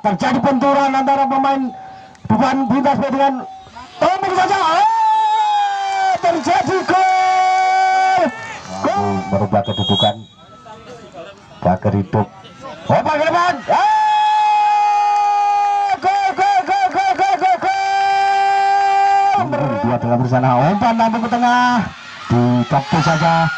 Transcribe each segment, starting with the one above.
terjadi benturan antara pemain Beban Bintas B dengan Tommy saja. Terjadi gol. Merubah kedudukan. Pagar hidup. Oh, Pak Gerban. Dua dalam bersana. Umpan nampung ke tengah. Ditepus saja.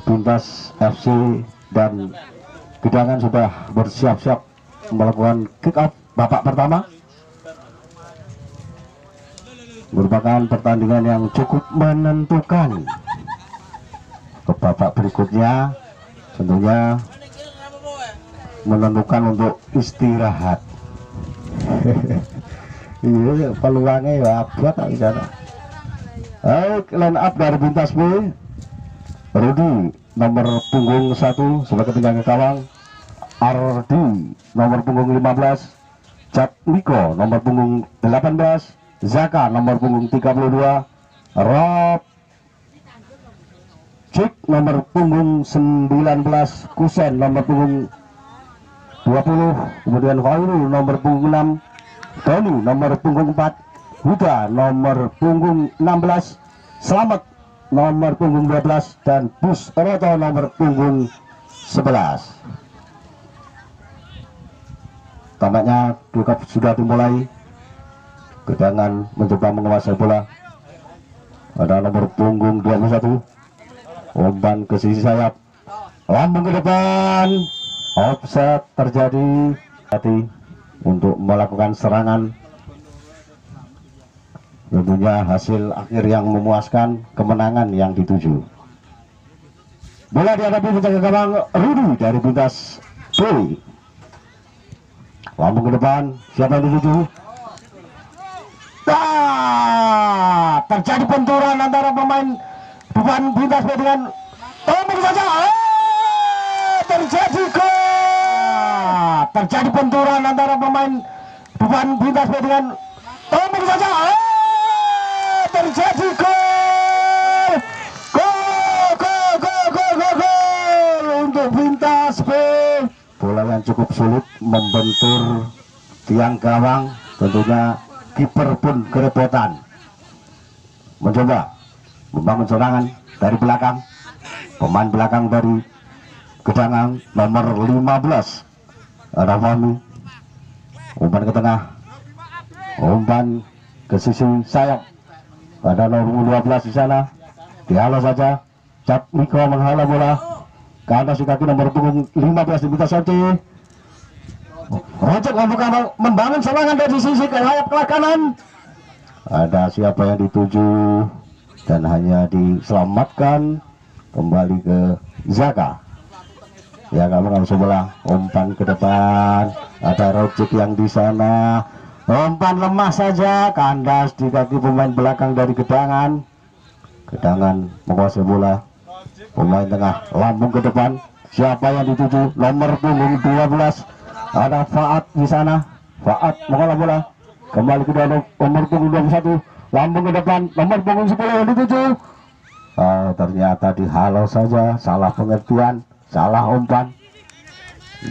Bintas FC dan Gedangan sudah bersiap-siap melakukan kick off babak pertama. Merupakan pertandingan yang cukup menentukan. Ke babak berikutnya tentunya menentukan untuk istirahat. Iya, peluangnya ya abad di sana. Line up dari Bintas B. Rudi nomor punggung 1 sebagai penjaga gawang, Ardi nomor punggung 15, Cak Miko nomor punggung 18, Zaka nomor punggung 32, Rob Cik nomor punggung 19, Kusen nomor punggung 20, kemudian Khairul nomor punggung 6, Tony nomor punggung 4, Huda nomor punggung 16, Selamat nomor punggung 12, dan Bus Roto nomor punggung 11. Tampaknya kick-off sudah dimulai. Gedangan mencoba menguasai bola. Ada nomor punggung 21, umpan ke sisi sayap, lambung ke depan, offset terjadi. Hati untuk melakukan serangan. Tentunya hasil akhir yang memuaskan, kemenangan yang dituju. Bola dihadapi penjaga gawang Rudi dari Bintas B. Lambung ke depan, siapa yang dituju? Terjadi benturan antara pemain Beban Bintas B dengan Tommy saja. Terjadi gol. Terjadi benturan antara pemain Beban Bintas B dengan Tommy saja. Terjadi membentur tiang gawang, tentunya kiper pun kerepotan mencoba membangun serangan dari belakang. Pemain belakang dari Gedangan nomor 15 ada Fahmi, umpan ke tengah, umpan ke sisi sayap, ada nomor 12 di sana, dihalau saja. Cap Miko menghalau bola ke atas kaki nomor punggung 15 di Bintas FC. Rojek membangun serangan dari sisi ke sayap ke kanan. Ada siapa yang dituju dan hanya diselamatkan kembali ke Zaka. Ya, kamu sebelah umpan ke depan, ada Rojek yang di sana, umpan lemah saja, kandas di kaki pemain belakang dari Gedangan. Gedangan menguasai bola, pemain tengah lambung ke depan, siapa yang dituju? Nomor punggung 12 ada Faat di sana. Faat mengolah bola kembali ke dalam nomor punggung 21, lambung ke depan, nomor punggung 10 yang dituju. Ternyata dihalau saja, salah pengertian, salah umpan.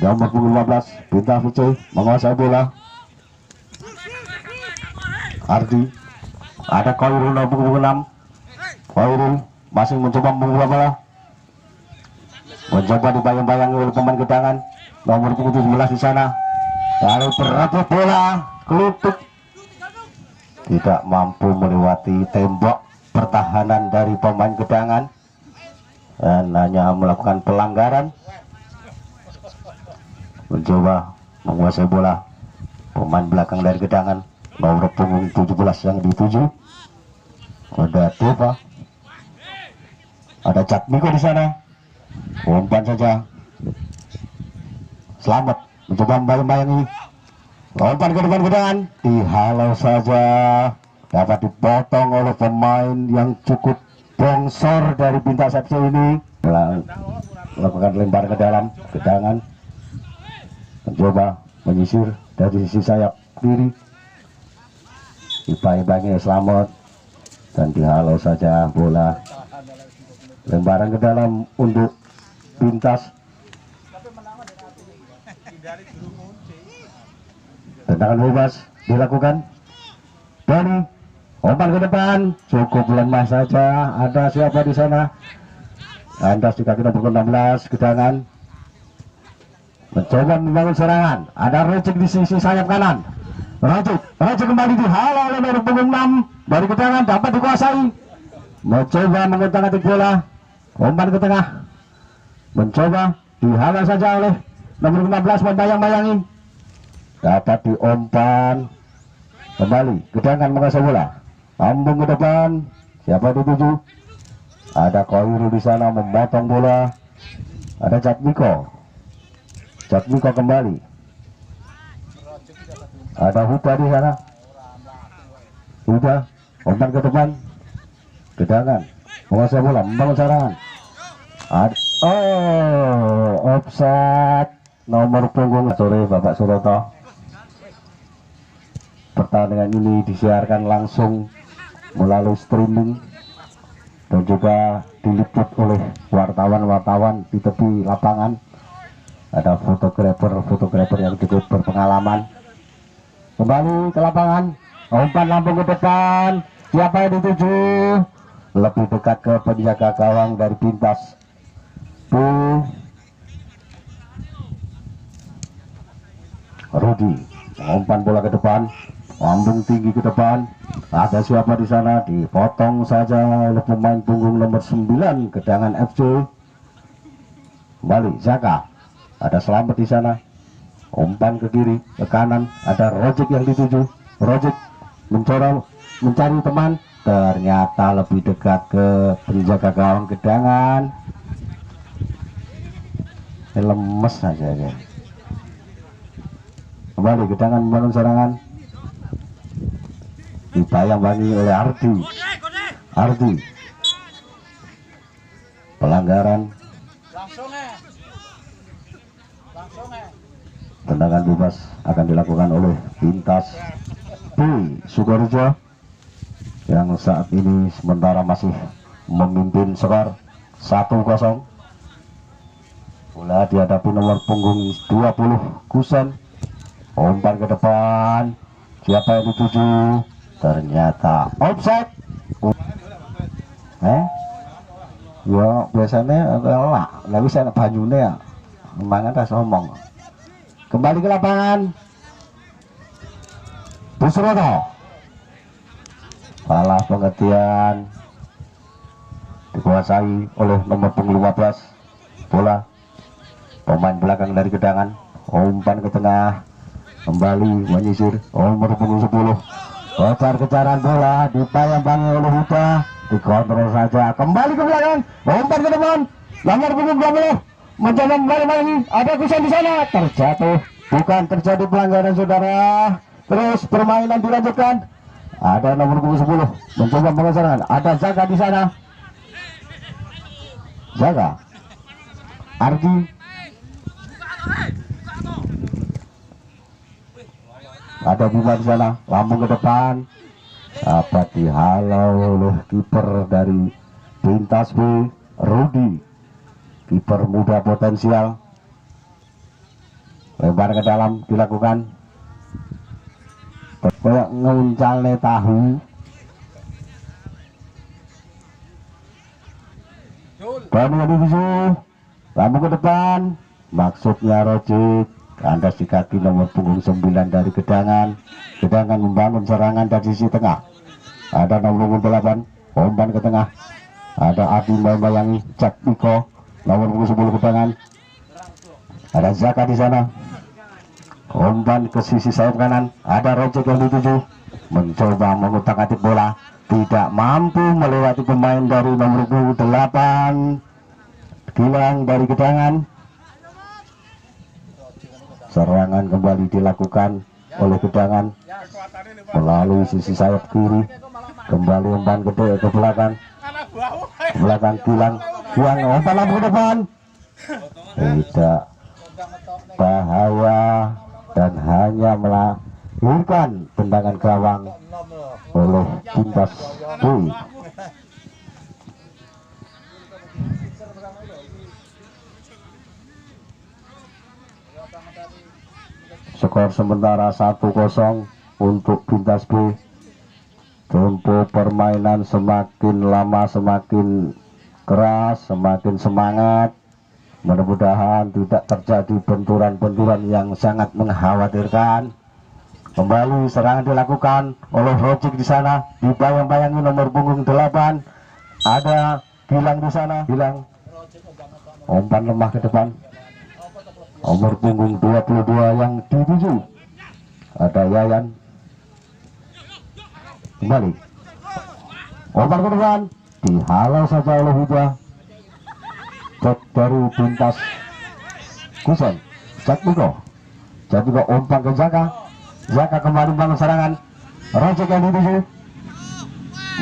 Nomor punggung 15 Bintas FC menguasai bola. Ardi, ada Khairul nomor punggung 6. Khairul masih mencoba membuat bola, mencoba dibayang-bayang oleh pemain Gedangan nomor punggung 17 di sana. Lalu berebut bola, kelupuk, tidak mampu melewati tembok pertahanan dari pemain Gedangan dan hanya melakukan pelanggaran. Mencoba menguasai bola pemain belakang dari Gedangan nomor punggung 17 yang dituju. Ada Deva, ada Catmiko di sana, umpan saja. Selamat mencoba membayang-bayangi, umpan ke depan Gedangan, dihalau saja, dapat dipotong oleh pemain yang cukup bongsor dari Bintas FC ini. Melakukan lempar ke dalam. Gedangan mencoba menyisir dari sisi sayap kiri, dibayang-bayangi Selamat dan dihalau saja bola. Lemparan ke dalam untuk Bintas. Tendangan bebas dilakukan. Doni, umpan ke depan, cukup lemah saja. Ada siapa di sana? Kandas di kaki nomor 16 Gedangan. Mencoba membangun serangan. Ada Rojek di sisi sayap kanan. Rojek kembali dihalau oleh nomor punggung 6 dari Gedangan, dapat dikuasai. Mencoba mengotak-atik bola, umpan ke tengah, mencoba dihalau saja oleh nomor 15 membayang-bayangi, dapat diumpan kembali. Gedangan menguasai bola, lambung ke depan, siapa dituju? Ada Khairul di sana memotong bola, ada Catmiko kembali, ada Huda di sana. Huda umpan ke depan, Gedangan menguasai bola, membangun serangan. Offside nomor punggung. Sore Bapak Suroto, pertandingan ini disiarkan langsung melalui streaming dan juga diliput oleh wartawan-wartawan di tepi lapangan. Ada fotografer yang cukup berpengalaman. Kembali ke lapangan, umpan lambung ke depan, siapa yang dituju? Lebih dekat ke penjaga gawang dari Bintas. Rudi umpan bola ke depan, lambung tinggi ke depan. Ada siapa di sana? Dipotong saja oleh pemain punggung nomor 9 Gedangan FC. Kembali Zaka, ada Selamat di sana. Umpan ke kiri, ke kanan, ada Rojek yang dituju. Rojek mencari teman, ternyata lebih dekat ke penjaga gawang Gedangan. Lemes saja ya. Kembali Gedangan membangun serangan, dibayang-bayangi oleh Ardi. Pelanggaran. Tendangan bebas akan dilakukan oleh Bintas Sukorejo yang saat ini sementara masih memimpin skor 1-0. Bola dihadapi nomor punggung 20 Kusen umpan ke depan, siapa yang dituju? Ternyata offside. Ya biasanya lah nggak bisa banyune ya, mangan tas omong. Kembali ke lapangan, Busrono salah pengertian, dikuasai oleh nomor punggung 15. Bola pemain belakang dari Gedangan, umpan ke tengah, kembali menyisir nomor punggung 10. Kejar-kejaran bola dipayang-payangi oleh Huda, dikontrol saja, kembali ke belakang, umpan ke depan, nomor punggung 20 mencoba kembali lagi, ada Kusen di sana, terjatuh, bukan terjadi pelanggaran saudara. Terus permainan dilanjutkan, ada nomor punggung 10 mencoba pengesaran, ada Zaga di sana, Zaga, Ardi, ada Bima di sana, lambung ke depan, apa dihalau oleh kiper dari Pintas B, Rudi, kiper muda potensial. Lebar ke dalam dilakukan, kayak nguncalnya tahu. Kami divisi, lambung ke depan, maksudnya Rojik, kandas di kaki nomor punggung 9 dari Gedangan. Gedangan membangun serangan dari sisi tengah, ada nomor punggung 8, umpan ke tengah, ada Adi membayangi Cak Miko, nomor punggung 10 Gedangan, ada Zaka di sana, umpan ke sisi sayap kanan, ada Rojik yang dituju, mencoba mengutak-atik bola, tidak mampu melewati pemain dari nomor punggung 8, Gilang dari Gedangan. Serangan kembali dilakukan oleh Gedangan melalui sisi sayap kiri, kembali umpan gede ke belakang, Gilang, buang umpan lampu ke depan, tidak bahaya dan hanya melahirkan tendangan gawang oleh Pintas B. Skor sementara 1-0 untuk Pintas B. Tempo permainan semakin lama semakin keras, semakin semangat. Mudah-mudahan tidak terjadi benturan-benturan yang sangat mengkhawatirkan. Kembali serangan dilakukan oleh Rojik di sana, dibayang-bayangi nomor punggung 8. Ada Gilang di sana, Gilang. Umpan lemah ke depan. Nomor punggung 22 yang dituju, ada Yayan. Kembali umpan ke depan, dihalau saja oleh Huda. Cek dari Pintas Kusen, Cak Miko umpan ke Zaka. Zaka kembali bangun serangan, Rojek yang dituju,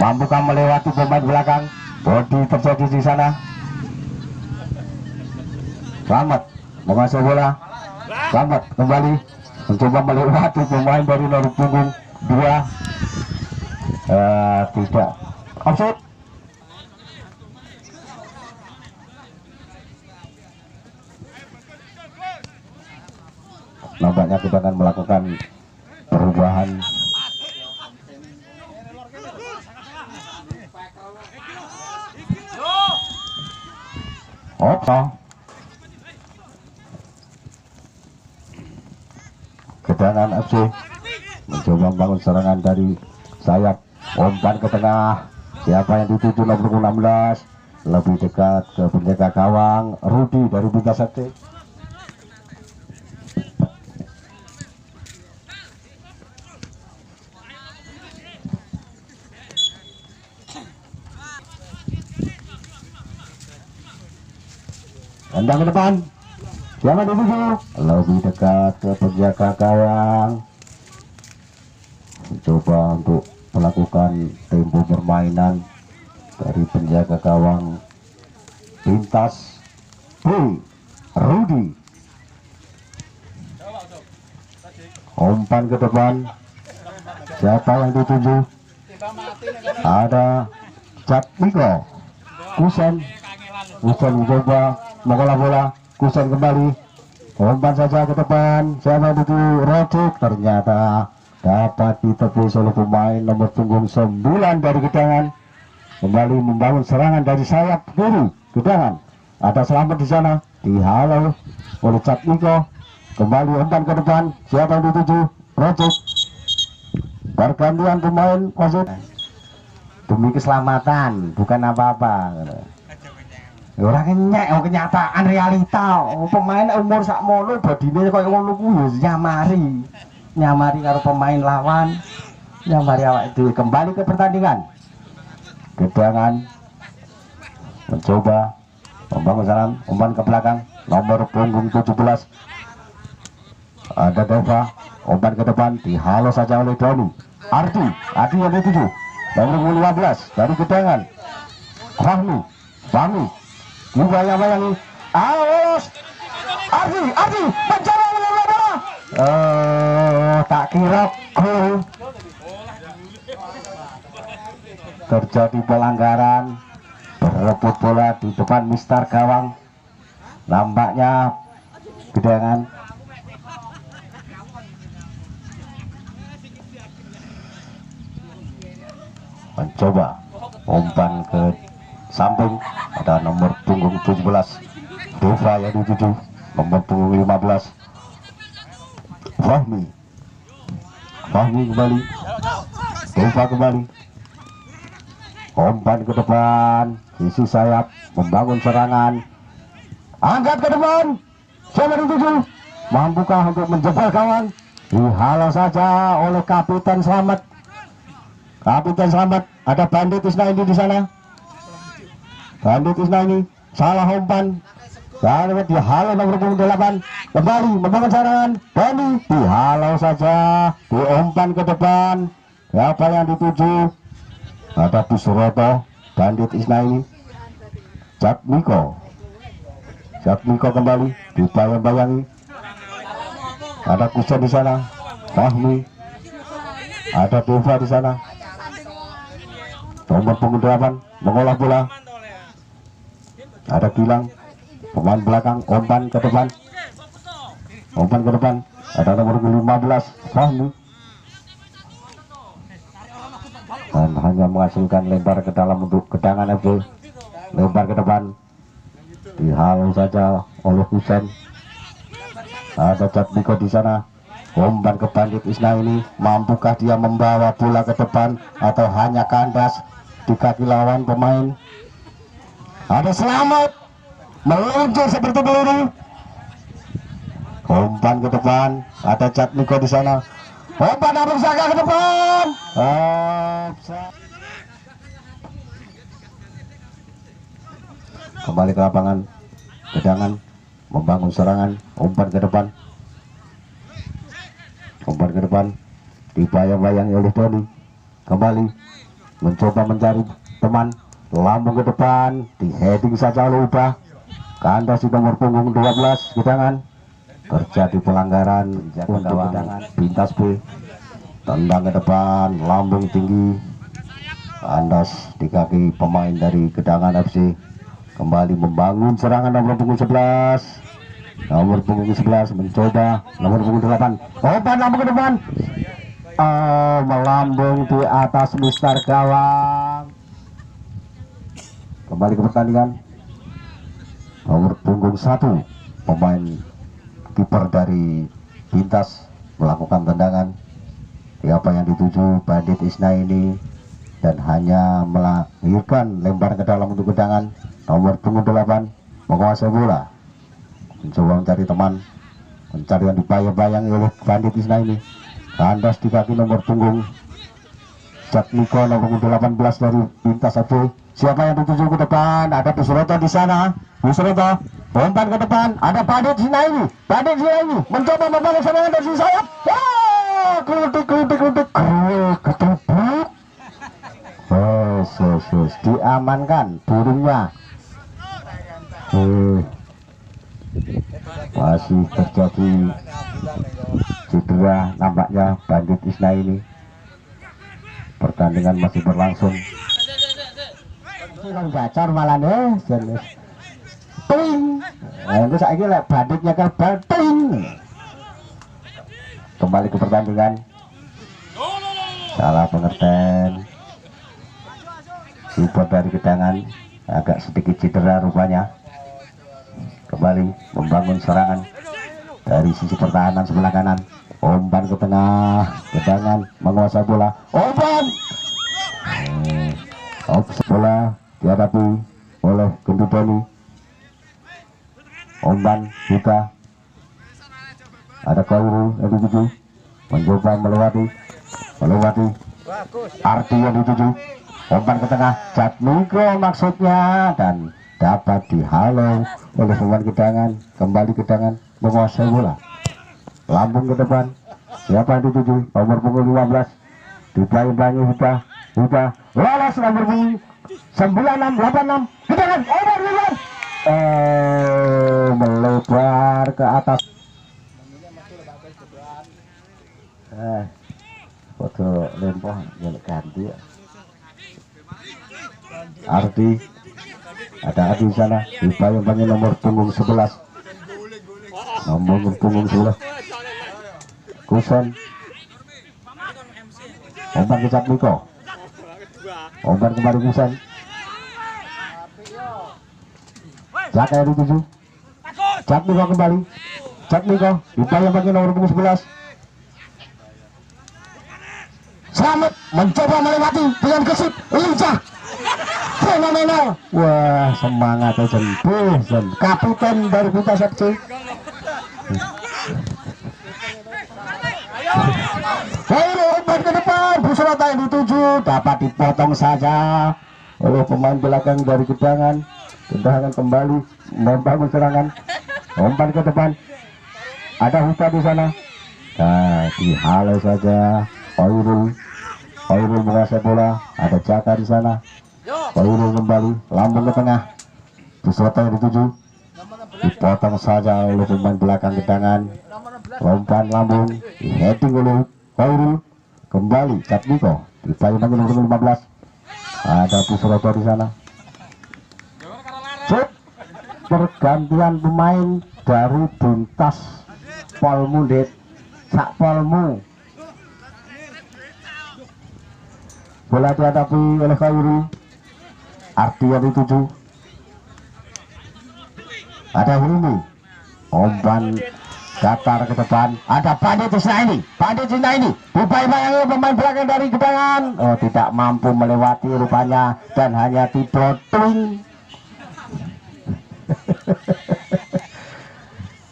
mampukah melewati pemain belakang? Bodi terjadi di sana. Selamat menguasai bola, Selamat kembali mencoba melewati pemain dari nomor punggung 2. Tidak offside. Nampaknya kita akan melakukan perubahan. Gedangan FC mencoba membangun serangan dari sayap, umpan ke tengah, siapa yang dituju nomor 16, lebih dekat ke penjaga gawang Rudi dari Pintas FC. Tendang ke depan, siapa dituju, lebih dekat ke penjaga gawang, mencoba untuk melakukan tempo permainan dari penjaga gawang Pintas B, Rudi. Umpan ke depan, siapa yang dituju, ada Cak Miko, Kusen mencoba mengolah bola, Kusen kembali, umpan saja ke depan. Siapa itu Rojek, ternyata dapat ditepis oleh pemain nomor punggung 9 dari Gedangan. Kembali membangun serangan dari sayap kiri Gedangan. Ada Selamat di sana, dihalau oleh Catmiko. Kembali umpan ke depan. Siapa yang dituju? Rojek. Pergantian pemain wasit demi keselamatan, bukan apa-apa. Orang kenyek, kenyataan realita. Pemain umur sakmono badine koyo ngono kuwi nyamari karo pemain lawan, nyamari awak dhewe. Kembali ke pertandingan. Gedangan mencoba membangun serangan, umpan ke belakang, nomor punggung 17 ada Deva, umpan ke depan, dihalau saja oleh Doni. Ardi yang dituju, nomor 15 dari Gedangan. Fahmi dibayang-bayangi, awas Ardi mencoba mengelola bola. Tak kira gol. Terjadi pelanggaran, berebut bola di depan Mister Gawang. Nampaknya Gedangan mencoba umpan ke samping, ada nomor punggung 17 Deva yang dituju, nomor punggung 15 Fahmi kembali, Deva kembali, umpan ke depan, sisi sayap membangun serangan, angkat ke depan, siapa dituju, mampukah untuk menjebak gawang? Dihalau saja oleh Kapiten Selamat. Ada Bandit Isnaini di sana. Bandit Isnaini salah umpan, dan dihalau nomor punggung 8. Kembali membangun serangan, Bani dihalau saja, diumpan ke depan. Siapa yang dituju? Ada Busroto, Bandit Isnaini, Jatmiko kembali, dibayang-bayangi. Ada Kusen di sana, Fahmi, ada Deva di sana. Nomor punggung 8 mengolah bola. Ada Gilang, pemain belakang, umpan ke depan. Ada nomor 15 Fahmi, dan hanya menghasilkan lempar ke dalam untuk Gedangan FC. Lempar ke depan, dihalau saja oleh Husen. Ada Jatmiko di sana, umpan ke Bandit Isnaini. Mampukah dia membawa bola ke depan atau hanya kandas di kaki lawan pemain? Ada Selamat meluncur seperti peluru, umpan ke depan. Ada Jatmiko di sana, umpan Abang Saka ke depan. Kembali ke lapangan. Gedangan membangun serangan, umpan ke depan, dibayang-bayangi oleh Doni. Kembali mencoba mencari teman, lambung ke depan, di heading saja oleh Ubah. Kandas di nomor punggung 12 Gedangan. Terjadi pelanggaran untuk Gedangan. Pintas B, tendang ke depan, lambung tinggi, kandas di kaki pemain dari Gedangan FC. Kembali membangun serangan nomor punggung 11. Mencoba nomor punggung 8. Umpan lambung ke depan, melambung di atas Mister Gawang. Kembali ke pertandingan. Nomor punggung 1, pemain kiper dari Pintas, melakukan tendangan. Siapa yang dituju? Bandit Isnaini, dan hanya melahirkan lempar ke dalam untuk Gedangan. Nomor punggung 8 menguasai bola, mencoba mencari teman, mencari yang dibayang-bayangi oleh Bandit Isnaini. Kandas di kaki nomor punggung Jatmiko, nomor punggung 18 dari Pintas FC. Siapa yang dituju ke depan? Ada Busroto di sana. Busroto umpan ke depan, ada Bandit Isnaini. Mencoba membangun serangan dari sayap. Kelutik ketubuk. Diamankan burungnya. Masih terjadi cedera nampaknya Bandit Isnaini. Pertandingan masih berlangsung. Gacor malah nih. ting. Itu saya kira badiknya kan bating. Kembali ke pertandingan. Salah pengertian. Support dari Gedangan agak sedikit cedera rupanya. Kembali membangun serangan dari sisi pertahanan sebelah kanan. Umpan ke tengah, Gedangan menguasai bola. Umpan. Bola dihadapi oleh Gendudoni. Umpan buka. Ada Kauru yang dituju, mencoba melewati Arti yang dituju. Umpan ke tengah, Jatmiko maksudnya, dan dapat dihalau oleh pemain Gedangan. Kembali Gedangan menguasai bola. Lambung ke depan. Siapa yang dituju? Nomor punggung 15. Dipelangi Huda. Lolos nomor punggung 9686. Gedangan. Melebar ke atas. Foto lempoh yang ganti. Ardi. Ada Ardi di sana. Dipelangi nomor punggung 11. Nomor punggung 11. Kusen. Umpan ke Jatmiko. Umpan kembali Kusen. Jaka yang dituju. Jatmiko kembali. Jatmiko dipelangi nomor punggung 11. Selamat mencoba melewati dengan gesit lincah. Fenomenal. Wah, semangat Jen. Kapiten dari Pintas FC. Umpan ke depan, Busolata yang dituju dapat dipotong saja oleh pemain belakang dari Gedangan. Gedangan kembali membangun serangan. Umpan ke depan, ada Huta di sana. Nah, dihalau saja. Khairul menguasai bola. Ada Jaka di sana. Khairul kembali, lambung ke tengah. Busolata yang dituju dipotong saja oleh pemain belakang Gedangan. Umpan lambung heading oleh Khairul. Kembali Jatmiko dipelangi nomor 15. Ada Busolata di sana. Shoot. Pergantian pemain dari Bintas Polmundet sak Polmu. Bola dihadapi oleh Khairul. Arti yang dituju. Ada Hilmi. Umpan datar ke depan. Ada Pandit Isnaini. Dibayang-bayangi pemain belakang dari Gedangan. Oh, tidak mampu melewati rupanya dan hanya tiba twing.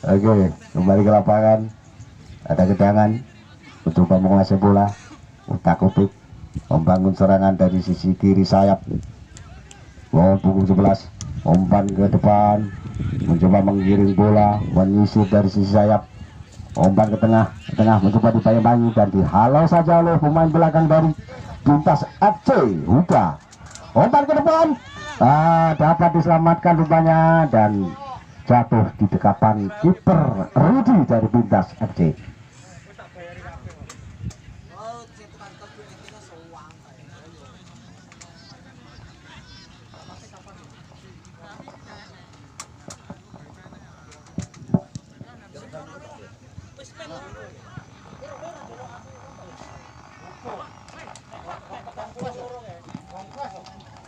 Oke, kembali ke lapangan. Ada Gedangan mencoba menguasai bola. Utak-utik membangun serangan dari sisi kiri sayap. Punggung 11. Umpan ke depan, mencoba menggiring bola, menyisir dari sisi sayap. Umpan ke tengah mencoba dibayang-bayangi dan dihalau saja oleh pemain belakang dari Bintas FC. Huda. Umpan ke depan, dapat diselamatkan rupanya dan jatuh di dekapan kiper Rudi dari Bintas FC.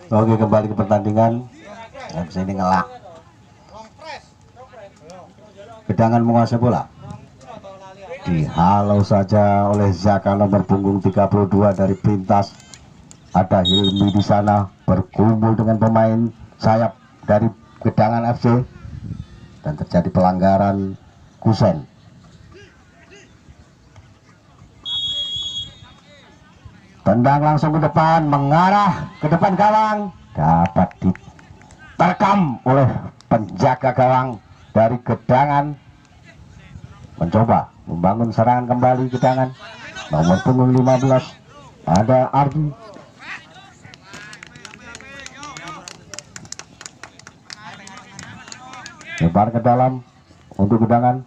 Oke, kembali ke pertandingan. MC ini ngelak. Gedangan menguasai bola. Dihalau saja oleh Zaka nomor punggung 32 dari Bintas. Ada Hilmi di sana berkumpul dengan pemain sayap dari Gedangan FC dan terjadi pelanggaran Kusen. Tendang langsung ke depan, mengarah ke depan gawang, dapat diterkam oleh penjaga gawang dari Gedangan. Mencoba membangun serangan kembali Gedangan. Nomor punggung 15 ada Ardi. Lebar ke dalam untuk Gedangan.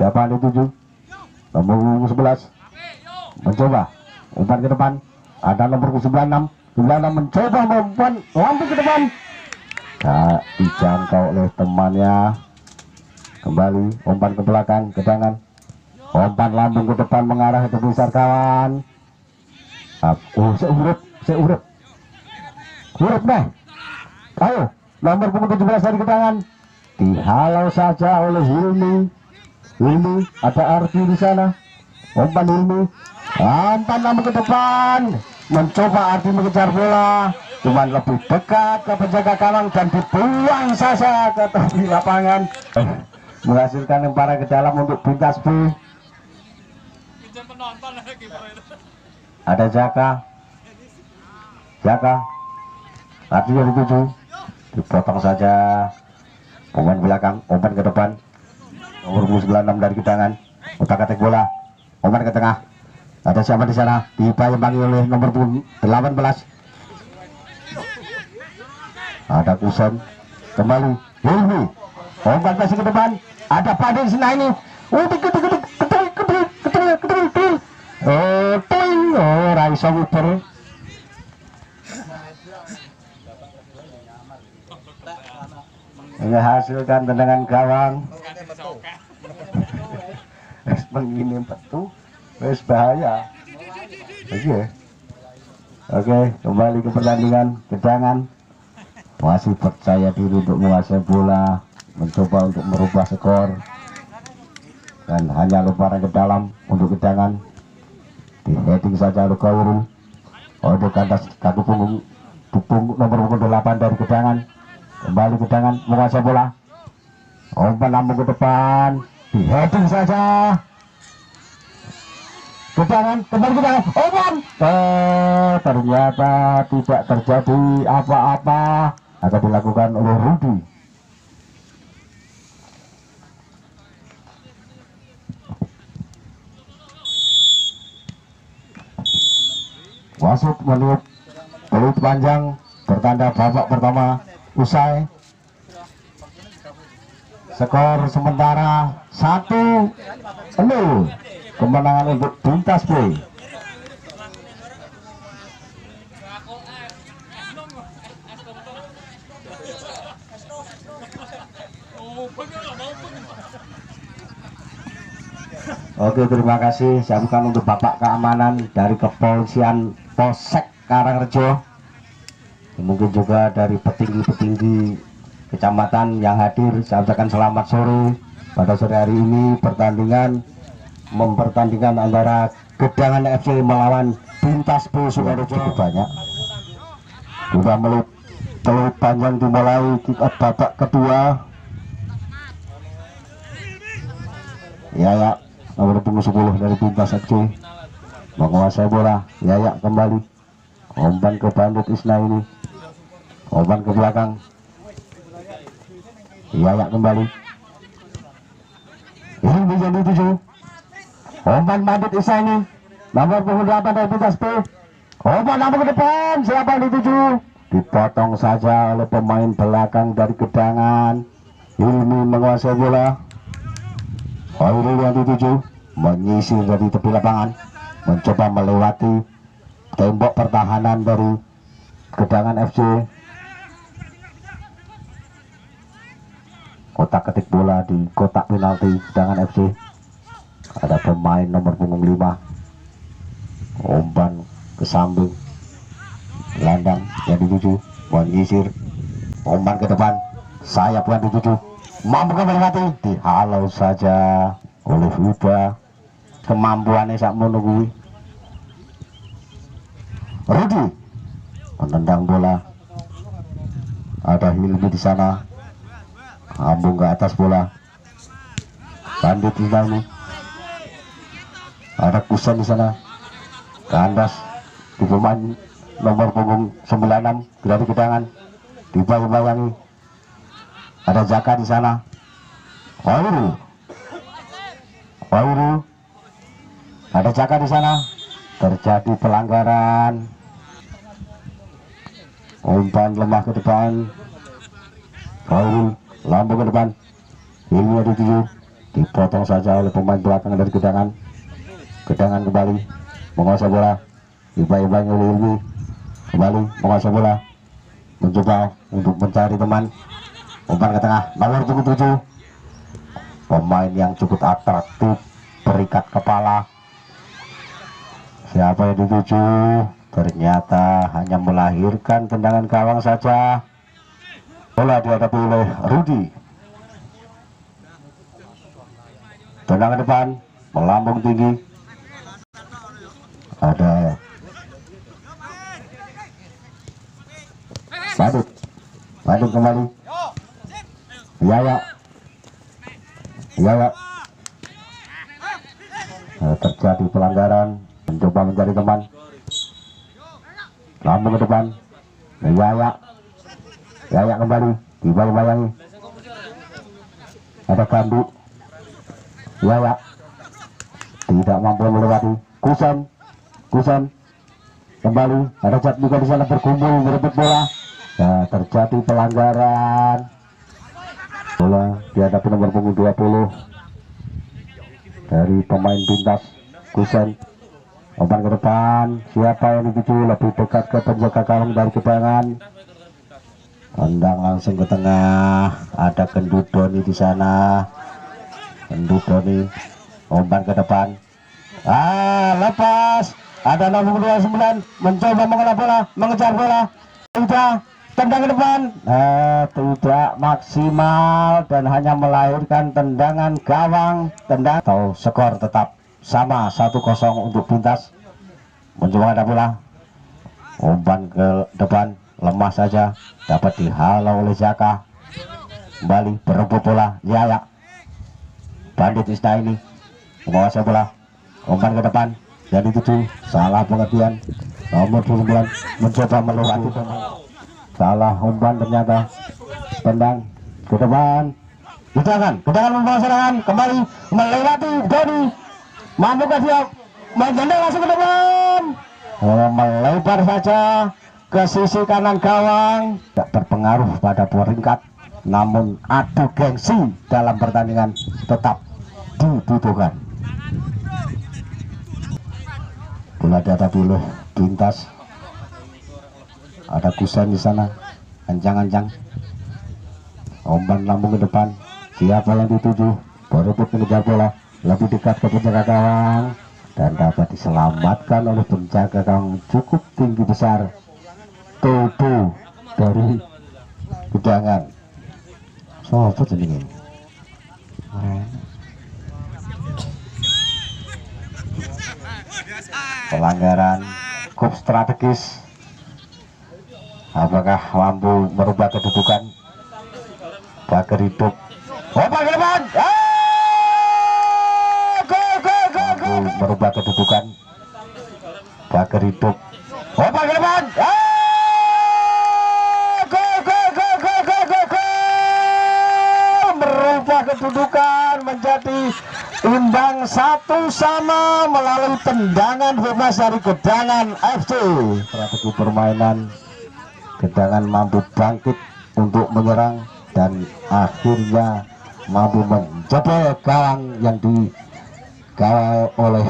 Siapa yang dituju? Nomor punggung 11 mencoba umpan ke depan. Ada nomor 96 mencoba membuat lampu ke depan. dijangkau oleh temannya. Kembali umpan ke belakang, kedangan umpan lambung ke depan mengarah ke besar kawan. Oh, seurep deh. Ayo, nomor punggung 17 dari kedangan dihalau saja oleh Hilmi. Ada Arfi di sana. Umpan Hilmi, umpan lambung ke depan, mencoba Arfi mengejar bola, cuman lebih dekat ke penjaga gawang dan dibuang saja ke tepi lapangan, menghasilkan lemparan ke dalam untuk Bintas B. Ada Jaka artinya dituju, dipotong saja. Pemain belakang, umpan ke depan, nomor 96 dari kedangan, utak-atik bola, umpan ke tengah. Ada siapa di sana? Dibayang oleh nomor 18. Ada Kusen, kembali Hilmi, umpan kasih ke depan. Ada Pade di sana ini. Raisa Wiper menghasilkan tendangan gawang. Mengirim petu, wes bahaya. Oke, kembali ke pertandingan. Kedangan masih percaya diri untuk menguasai bola, mencoba untuk merubah skor, dan hanya lemparan ke dalam untuk kedangan. Di heading saja oleh Kaurul. Di kandas kaki punggung nomor 8 dari kedangan. Kembali kedangan menguasai bola. Umpan lambung ke depan, di heading saja. Kedangan, kembali kedangan, umpan. Ternyata tidak terjadi apa-apa. Akan dilakukan oleh Rudi. Wasit meniup peluit panjang, bertanda babak pertama usai. Skor sementara 1-0, kemenangan untuk Bintas B. Oke, terima kasih. Saya bukan untuk Bapak Keamanan dari Kepolisian Polsek Karangrejo, mungkin juga dari petinggi-petinggi kecamatan yang hadir. Saya ucapkan selamat sore. Pada sore hari ini mempertandingkan antara Gedangan FC melawan Bintas B Sukorejo. Cukup banyak. Sudah peluit panjang dimulai kick off babak kedua. Ya, nomor 10 dari Bintas FC menguasai bola. Yaya kembali, umpan ke Bandit Isna ini, umpan ke belakang. Yaya kembali, ini menjadi 7. Umpan Bandit Isna ini, nomor 8 dari Bintas B. Umpan lambung ke depan, siapa yang dituju? Dipotong saja oleh pemain belakang dari Gedangan. Hilmi menguasai bola. Khairul yang dituju, menyisir dari tepi lapangan, mencoba melewati tembok pertahanan dari Gedangan FC. Kotak ketik bola di kotak penalti Gedangan FC. Ada pemain nomor punggung 5, umpan ke samping, gelandang yang dituju, menyisir, umpan ke depan, sayap yang dituju, mampu melewati, dihalau saja oleh Huda. Kemampuannya sak menunggu. Rudi menendang bola. Ada Hilmi di sana, ambung ke atas bola. Bandit di sana. Ada Kusen di sana. Kandas di pemain nomor punggung 96 dari Gedangan. Dibayang-bayangi. Ada Jaka di sana. Khairul. Ada Jaka di sana. Terjadi pelanggaran. Umpan lemah ke depan. Khairul lambung ke depan. Hilmi ada 7. Dipotong saja oleh pemain belakang dari Gedangan. Gedangan kembali menguasai bola. Dibayang-bayangi oleh Hilmi. Kembali menguasai bola. mencoba untuk mencari teman. Umpan ke tengah, nomor 7, pemain yang cukup atraktif, berikat kepala. Siapa yang dituju? Ternyata hanya melahirkan tendangan gawang saja. Bola dihadapi oleh Rudi. Tendangan depan melambung tinggi. Ada Badut kembali. Yaya. Terjadi pelanggaran. Mencoba mencari teman. Lambung ke depan. Yaya kembali. Dibayang-bayangi. Ada Gandu. Yaya tidak mampu melewati. Kusen kembali. Ada Jatmiko di sana berkumpul merebut bola. Ya, terjadi pelanggaran. Bola dihadapi nomor punggung 20 dari pemain Bintas. Kusen. Umpan ke depan, siapa yang dituju? Lebih dekat ke penjaga gawang dari kebangan. Tendang langsung ke tengah. Ada Gendut Doni di sana. Gendut Doni. Umpan ke depan. Lepas. Ada nomor 29 mencoba mengelola bola, mengejar bola. Sudah tendang ke depan. Tidak maksimal dan hanya melahirkan tendangan gawang. Atau skor tetap sama 1-0 untuk Bintas. Mencoba ada bola, umpan ke depan, lemah saja, dapat dihalau oleh Zaka. Kembali berebut bola, Yaya. Bandit Isna ini menguasai bola, umpan ke depan, jadi tujuh, salah pengertian. Nomor 9 mencoba melewati, salah umpan ternyata. Tendang ke depan, Gedangan membawa serangan, kembali melewati Doni. Mampukah dia mengendal langsung ke depan? Melebar saja ke sisi kanan gawang. Tidak berpengaruh pada peringkat, namun adu gengsi dalam pertandingan tetap dibutuhkan. Bola dihadapi oleh Bintas. Ada Kusen di sana, ancang-ancang. Umpan lambung ke depan. Siapa yang dituju? Berebut mengejar bola, lebih dekat ke penjaga gawang dan dapat diselamatkan oleh penjaga gawang cukup tinggi besar. Toto dari Gedangan. Sopo jenenge? Pelanggaran cukup strategis. Apakah mampu merubah kedudukan? Bakar hidup. Umpan ke depan. Merubah kedudukan. Bakar hidup. Umpan ke depan. Merubah kedudukan menjadi imbang 1-1 melalui tendangan bebas dari Gedangan FC. Strategi permainan Gedangan mampu bangkit untuk menyerang dan akhirnya mampu menjebol gawang yang dikawal oleh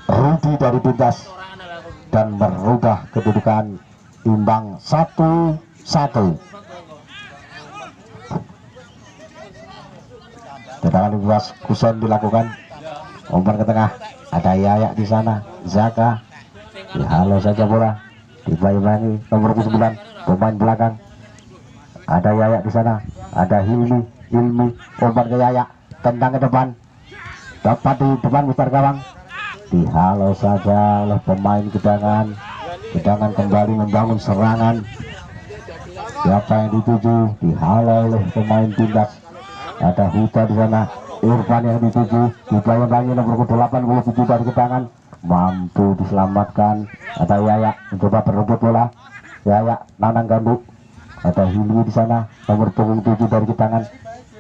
Rudi dari Bintas dan merubah kedudukan imbang 1-1. Tendangan bebas Kusen dilakukan. Umpan ke tengah, ada Yaya di sana. Zaka dihalau saja bola, dibayang-bayangi nomor 9 pemain belakang. Ada Yaya di sana, ada Hilmi. Umpan ke Yaya, tendang ke depan, dapat di depan besar gawang, dihalau saja oleh pemain Gedangan. Gedangan kembali membangun serangan. Siapa yang dituju? Dihalau oleh pemain Bintas. Ada Huta di sana, Irfan yang dituju, dibayang-bayangi nomor 87 dari Gedangan, mampu diselamatkan. Ada Yaya mencoba berebut bola, Yaya Nanang Gandu. Ada Hilmi di sana, nomor punggung 7 dari Gedangan,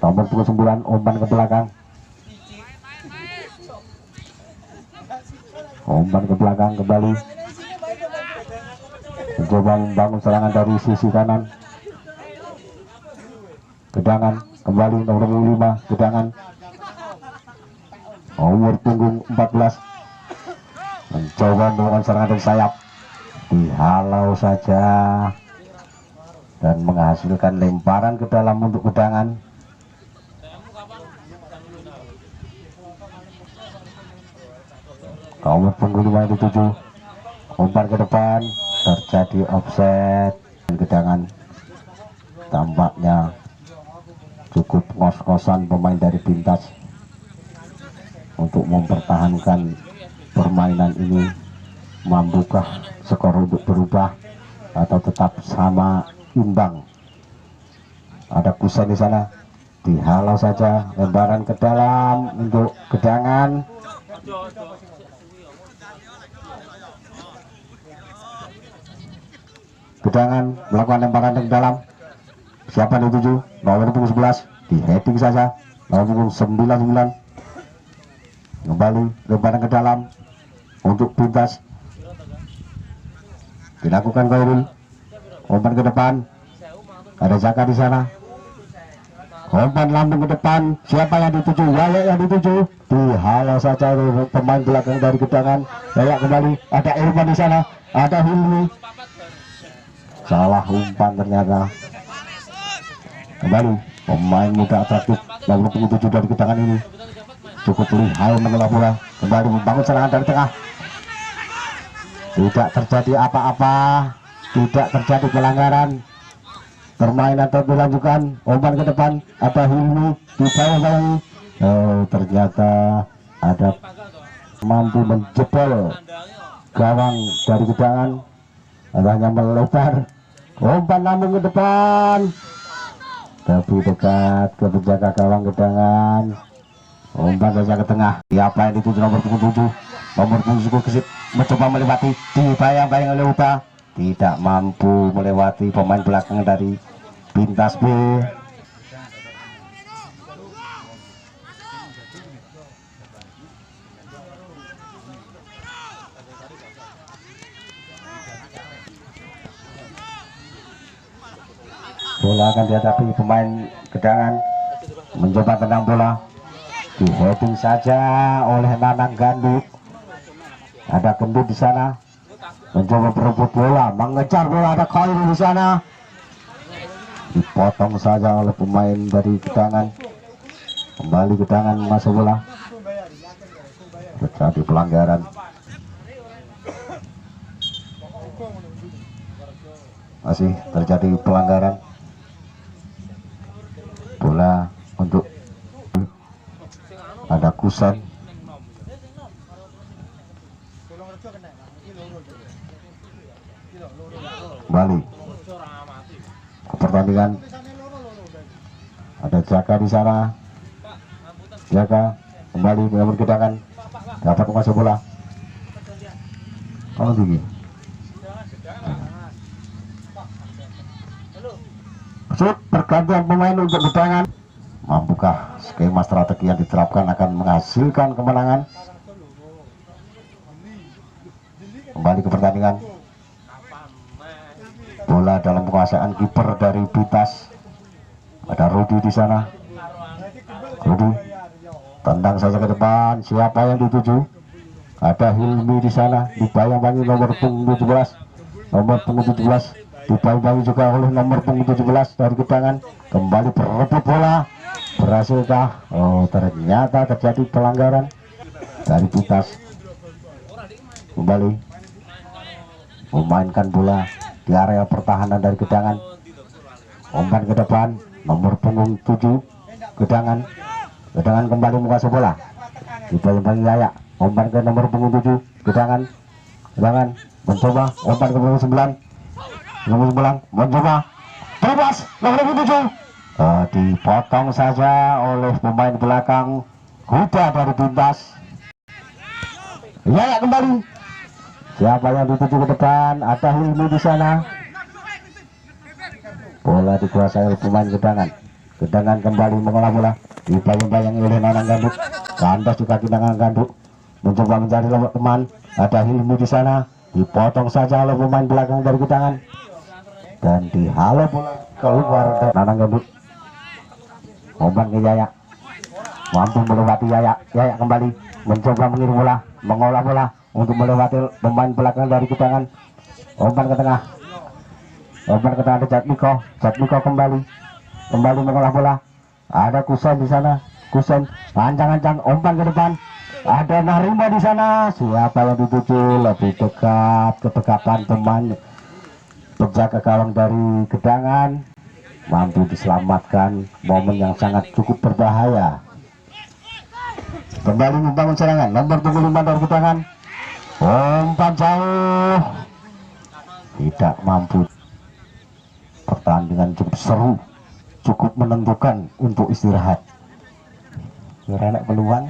nomor 29 umpan ke belakang. Umpan ke belakang kembali, mencoba membangun serangan dari sisi kanan. Gedangan kembali nomor 5 Gedangan, nomor punggung 14 mencoba melakukan serangan dari sayap, dihalau saja. dan menghasilkan lemparan ke dalam untuk gedangan. Nomor punggung 5 dituju, umpan ke depan, terjadi offset dan gedangan. Tampaknya cukup ngos-ngosan pemain dari Pintas untuk mempertahankan permainan ini. Mampukah skor untuk berubah atau tetap sama imbang? Ada Kusen di sana, dihalau saja, lemparan ke dalam untuk gedangan. Gedangan melakukan lemparan ke dalam. Siapa yang dituju? Nomor punggung 11, di heading saja. Nomor punggung 99 kembali lemparan ke dalam untuk Pintas. Dilakukan Khairul, umpan ke depan, ada Jaka di sana, umpan lambung ke depan. Siapa yang dituju? Yaya yang dituju, dihalau saja oleh pemain belakang dari gedangan. Yaya kembali, ada Irfan di sana, ada Hilmi, salah umpan ternyata. Kembali pemain muda atraktif nomor 7 dari gedangan ini cukup lihai mengelola bola. Kembali membangun serangan dari tengah. Tidak terjadi apa-apa, tidak terjadi pelanggaran. Permainan tetap dilanjutkan. Umpan ke depan, ada Hilmi di bayang-bayangi. Oh, ternyata ada mampu menjebol gawang dari gedangan. Hanya melebar. Umpan lambung ke depan, tapi dekat ke penjaga gawang gedangan. Umpan saja ke tengah. Siapa yang dituju? Nomor punggung 7, nomor punggung Gesit, mencoba melewati, dibayang-bayang oleh Uta, tidak mampu melewati pemain belakang dari Pintas B. Bola akan dihadapi pemain gedangan, mencoba tendang bola, di heading saja oleh Nanang Gandut. Ada Gendut di sana, mencoba berebut bola, mengejar bola, ada Khairul di sana, dipotong saja oleh pemain dari gedangan. Kembali gedangan masuk bola, terjadi pelanggaran. Masih terjadi pelanggaran. Bola untuk ada Kusen. Kembali ke pertandingan, ada Jaka di sana. Jaka kembali membangun gedangan, dapat menguasai bola. Kalau tinggi pergantian pemain untuk gedangan. Mampukah skema strategi yang diterapkan akan menghasilkan kemenangan? Kembali ke pertandingan, bola dalam penguasaan kiper dari Pintas. Ada Rudi di sana. Rudi tendang saja ke depan. Siapa yang dituju? Ada Hilmi di sana, dibayang-bayangi nomor punggung 17, nomor punggung 17 dibayang-bayangi juga oleh nomor punggung 17 dari gedangan. Kembali berebut bola, berhasilkah? Oh, ternyata terjadi pelanggaran dari Pintas. Kembali memainkan bola di area pertahanan dari gedangan. Umpan ke depan, nomor punggung 7 gedangan. Gedangan kembali menguasai bola, dibayang-bayangi Yaya. Umpan ke nomor punggung 7 gedangan. Gedangan mencoba umpan ke nomor 9. Nomor 9 mencoba bebas, nomor 7 dipotong saja oleh pemain belakang kuda dari Pintas. Yaya kembali. Siapa yang dituju ke depan? Ada Hilmi di sana. Bola dikuasai oleh pemain gedangan. Gedangan kembali mengolah bola, dibayang-bayangi oleh Nanang Ganduk. Kandas juga Nanang Ganduk, mencoba mencari teman. Ada Hilmi di sana, dipotong saja oleh pemain belakang dari gedangan dan dihalau bola keluar dari Nanang Ganduk. Umpan ke Yaya, mampu melewati Yaya. Yaya kembali mencoba mengirim bola, mengolah bola untuk melewati pemain belakang dari gedangan. Umpan ke tengah, umpan ke tangan Jatmiko kembali mengolah bola. Ada Kusen di sana, Kusen ancang-ancang umpan ke depan. Ada Narima di sana. Siapa yang dituju? Lebih dekat, kedekatan teman penjaga gawang dari Gedangan, mampu diselamatkan. Momen yang sangat cukup berbahaya. Kembali membangun serangan nomor 25 dari Gedangan. Umpan jauh, tidak mampu. Pertandingan cukup seru, cukup menentukan untuk istirahat. Renek peluang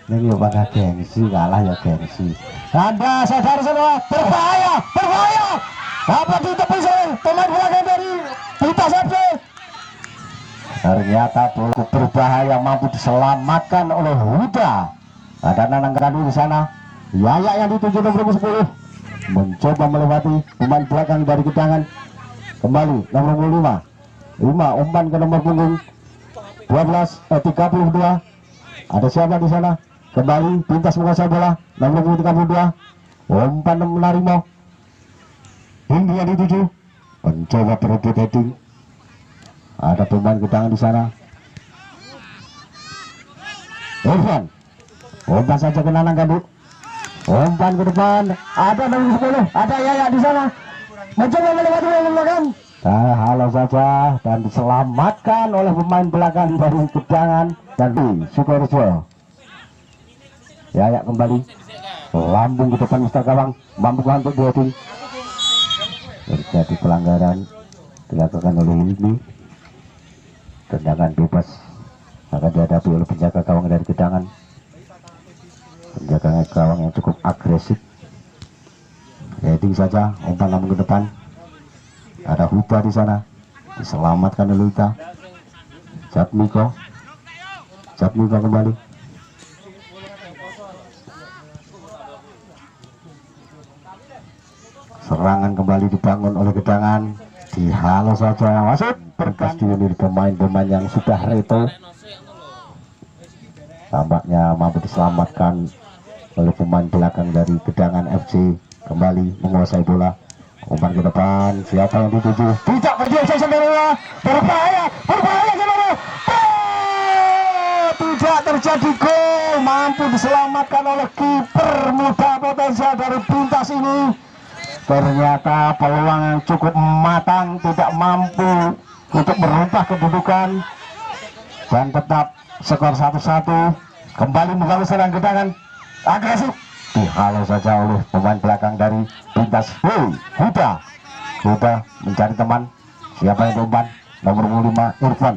ini bangga gengsi, kalah ya gengsi. Ada saudara-saudara, berbahaya apa di tepi saya pemain belakang dari Blitas FC. Ternyata bola berbahaya, mampu diselamatkan oleh Huda. Ada Nanang Kadu di sana. Yayak yang dituju nomor 10 mencoba melewati pemain belakang dari Gedangan. Kembali nomor 5 umpan ke nomor punggung 32. Ada siapa di sana? Kembali Pintas menguasai bola nomor 32. Umpan Narimo. Ini yang dituju mencoba berebut heading. Ada pemain Gedangan di sana. Irfan umpan saja ke Nanang Kadu. Umpan ke depan. Ada nomor 10. Ada Yaya di sana. Mencoba melewati pemain belakang. Halo saja dan diselamatkan oleh pemain belakang dari Gedangan dan Sukorejo. Yaya kembali lambung ke depan Mister Gawang, mampu untuk heading. Terjadi pelanggaran dilakukan oleh Hilmi. Tendangan bebas akan dihadapi oleh penjaga gawang dari Gedangan. Penjaga gawang yang cukup agresif. Heading saja, umpan lambung ke depan. Ada Huda di sana, diselamatkan oleh Huda. Jatmiko kembali. Serangan kembali dibangun oleh Gedangan. Dihalau saja, masuk berkas diri pemain-pemain yang sudah reto. Tampaknya mampu diselamatkan oleh pemain belakang dari Gedangan FC. Kembali menguasai bola. Umpan ke depan, siapa yang dituju? Tidak berjaya sendirinya. Berbahaya saudara. Tidak terjadi gol. Mampu diselamatkan oleh kiper muda potensial dari Pintas ini. Ternyata peluang yang cukup matang, tidak mampu untuk merubah kedudukan dan tetap skor 1-1. Kembali membangun serangan Gedangan, agresif, dihalau saja oleh pemain belakang dari Pintas. Huda mencari teman. Siapa yang umpan? Nomor 5 Irfan.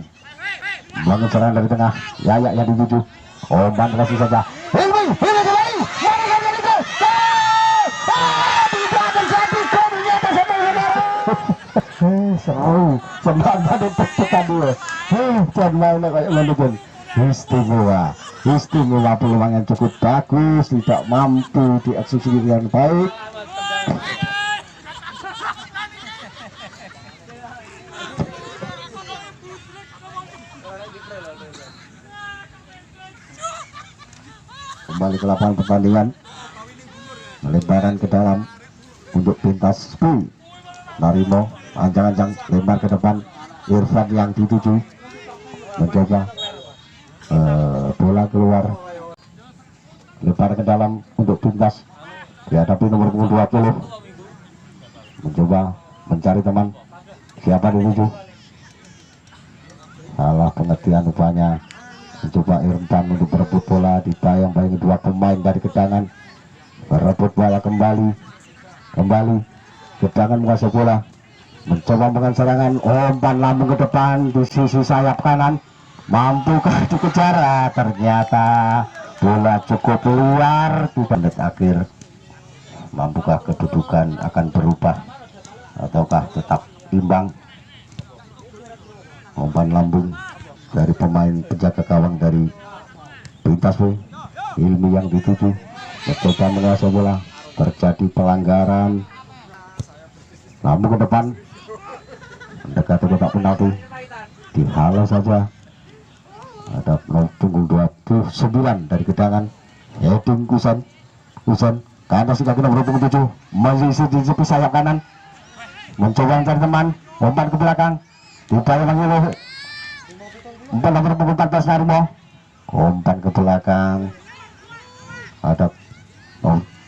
Membangun serangan dari tengah. Yaya yang dituju. Umpan kasih saja. Hilmi kembali. Seru, semangat ditekan dulu. Jangan kayak menunjukkan istimewa peluang yang cukup bagus, tidak mampu dieksekusi dengan baik. Kembali ke lapangan pertandingan, lebaran ke dalam untuk Pintas. Narimo ancang-ancang lempar ke depan. Irfan yang dituju mencoba bola keluar, lempar ke dalam untuk Pintas. Dihadapi nomor 20. Mencoba mencari teman. Siapa dituju? Salah pengertian rupanya. Mencoba Irfan untuk berebut bola, dibayang-bayangi dua pemain dari Gedangan. Berebut bola kembali Gedangan menguasai bola, mencoba dengan serangan. Umpan lambung ke depan di sisi sayap kanan. Mampukah dikejar? Ternyata bola cukup luar. Di menit akhir, mampukah kedudukan akan berubah ataukah tetap imbang? Umpan lambung dari pemain penjaga gawang dari Pintas. Ilmi yang dituju mencoba menguasai bola. Terjadi pelanggaran. Lambung ke depan, mendekati kotak penalti, dihalau saja. Ada punggung 29 dari Gedangan. Heading Kusen ke atas kaki nomor 27, melisi di tepi sayap kanan. mencoba mencari teman, umpan ke belakang, dipayangi oleh umpan nomor 14 Narimo, umpan ke belakang, ada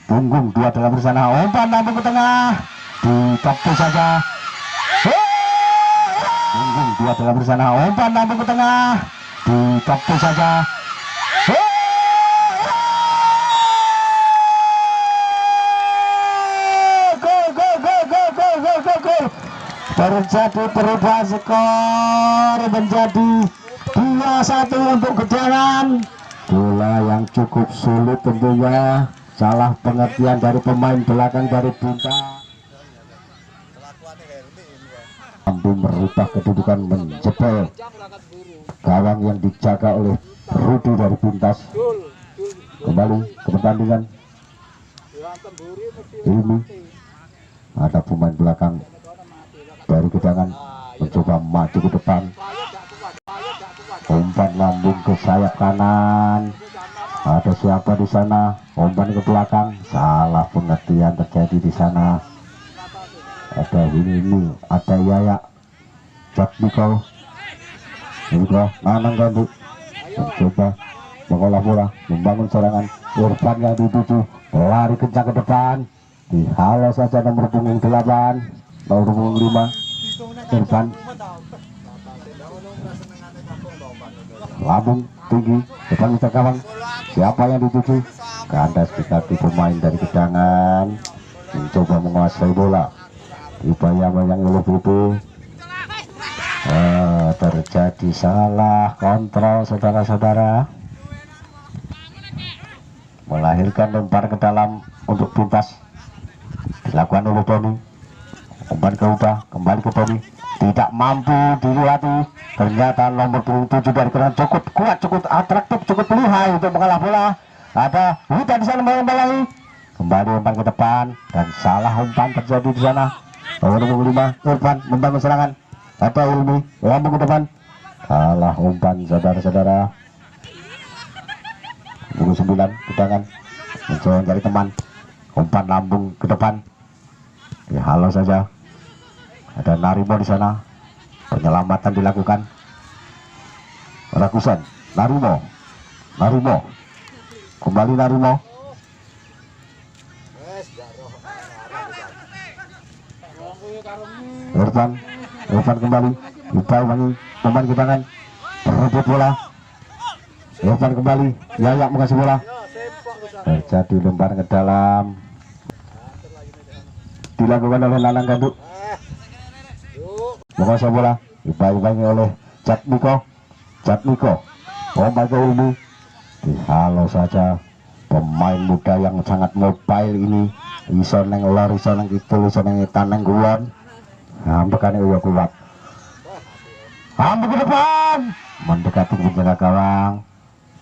punggung dua dalam sana, umpan lambung ke tengah, ditepis saja, punggung dua dalam sana, umpan lambung ke tengah, ditepis saja. Terjadi perubahan skor menjadi 2-1 untuk Gedangan. Bola yang cukup sulit tentunya, salah pengertian dari pemain belakang dari Bunta. Mampu merubah kedudukan, menjebol gawang yang dijaga oleh Rudi dari Pintas. Kembali ke pertandingan. Ini ada pemain belakang dari Gedangan mencoba maju ke depan, umpan lambung ke sayap kanan, ada siapa di sana, umpan ke belakang, salah pengertian terjadi di sana. Ada ini ada Yaya Jatmiko, Nanang Gandu mencoba mengolah bola, membangun serangan. Irfan yang dituju lari kencang ke depan, dihalau saja nomor punggung 8, nomor punggung 5 Irfan, lambung tinggi depan Mr. Kawang, siapa yang dituju, kandas di kaki pemain dari Gedangan, mencoba menguasai bola, dibayang-bayang oleh Budi. Terjadi salah kontrol saudara-saudara, melahirkan lempar ke dalam untuk Pintas, dilakukan oleh Tony. Umpan ke Uda, kembali ke Tony, tidak mampu dilewati. Ternyata nomor 7 dari Kedangan cukup kuat, cukup atraktif, cukup lihai untuk mengalah bola. Ada Uda di sana membalangi, kembali umpan ke depan dan salah umpan terjadi di sana. Nomor 5 Irfan membangun serangan, ada Ilmi lambung ke depan, salah umpan saudara-saudara. Nomor 9 Gedangan mencoba mencari teman, umpan lambung ke depan, dihalau saja. Ada Narimo di sana, penyelamatan dilakukan. Ragusan, Narimo, kembali Narimo. Irfan kembali, dipayangi pemain Gedangan, berebut bola. Irfan kembali, Yaya mengasih bola, terjadi lempar ke dalam, dilakukan oleh Nanang Gandu. Menguasai bola, dipayangi oleh Jatmiko, umpan ke Ilmi, dihalau saja. Pemain muda yang sangat mobile ini, iso neng lor, iso neng kidul, iso neng etan, neng kulon, hambekan uya kuat, hambek ke depan, mendekati penjaga gawang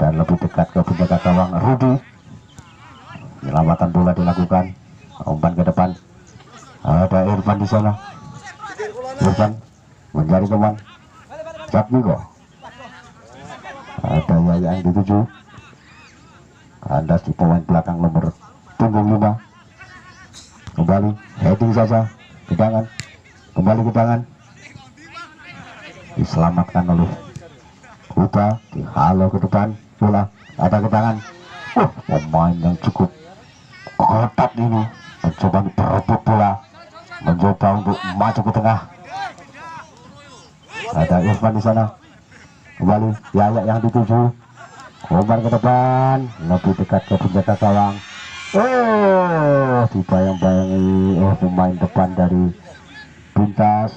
dan lebih dekat ke penjaga gawang Rudi. Penyelamatan bola dilakukan, umpan ke depan, ada Irfan di sana. Irfan mencari teman, Jatmiko, ada Yaya yang dituju, kandas di pemain belakang nomor punggung 5, kembali heading saja Gedangan, kembali Gedangan, diselamatkan oleh Uda, dihalau ke depan bola, ada Gedangan. Pemain yang cukup ketat ini mencoba berebut bola, mencoba untuk maju ke tengah. Ada Irfan di sana, kembali Yaya yang dituju, umpan ke depan, lebih dekat ke penjaga gawang. Dibayang-bayangi pemain depan dari Pintas.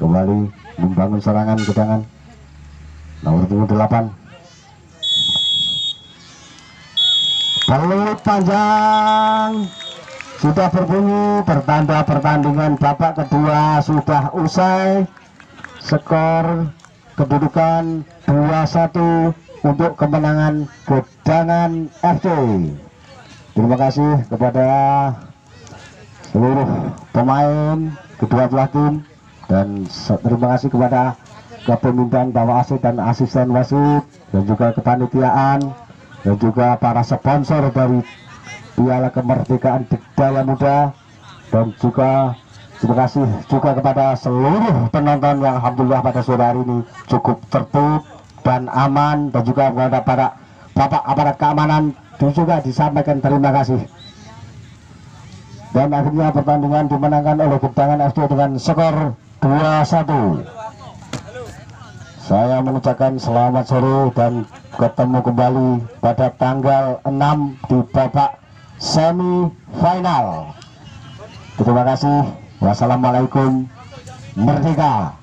Kembali membangun serangan Gedangan, nomor 8. Peluit panjang sudah berbunyi, pertanda pertandingan babak kedua sudah usai. Skor kedudukan 2-1 untuk kemenangan Gedangan FC. Terima kasih kepada seluruh pemain kedua belah tim, dan terima kasih kepada kepemimpinan Bapak Wasit dan asisten wasit, dan juga kepanitiaan, dan juga para sponsor dari Piala Kemerdekaan Dikdaya Muda, dan juga terima kasih juga kepada seluruh penonton yang alhamdulillah pada sore hari ini cukup tertib dan aman, dan juga kepada para bapak aparat keamanan juga disampaikan terima kasih. Dan akhirnya pertandingan dimenangkan oleh Gedangan FC dengan skor 2-1. Saya mengucapkan selamat sore dan ketemu kembali pada tanggal 6 di babak semifinal. Terima kasih. Wassalamualaikum. Merdeka.